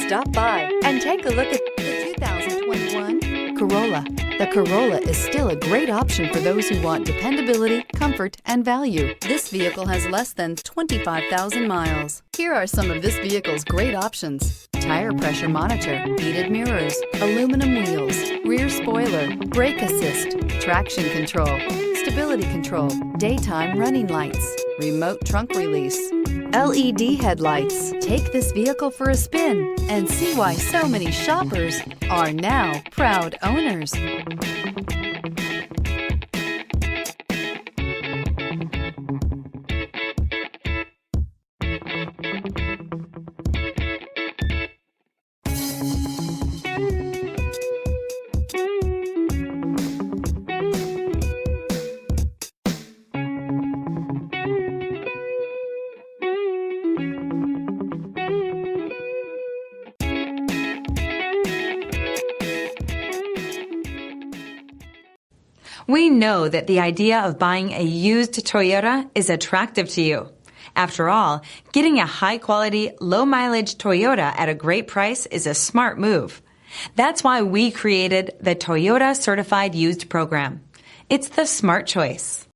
Stop by and take a look at the 2021 Corolla. The Corolla is still a great option for those who want dependability, comfort, and value. This vehicle has less than 25,000 miles. Here are some of this vehicle's great options: tire pressure monitor, heated mirrors, aluminum wheels, rear spoiler, brake assist, traction control, stability control, daytime running lights, remote trunk release, LED headlights. Take this vehicle for a spin and see why so many shoppers are now proud owners. We know that the idea of buying a used Toyota is attractive to you. After all, getting a high-quality, low-mileage Toyota at a great price is a smart move. That's why we created the Toyota Certified Used Program. It's the smart choice.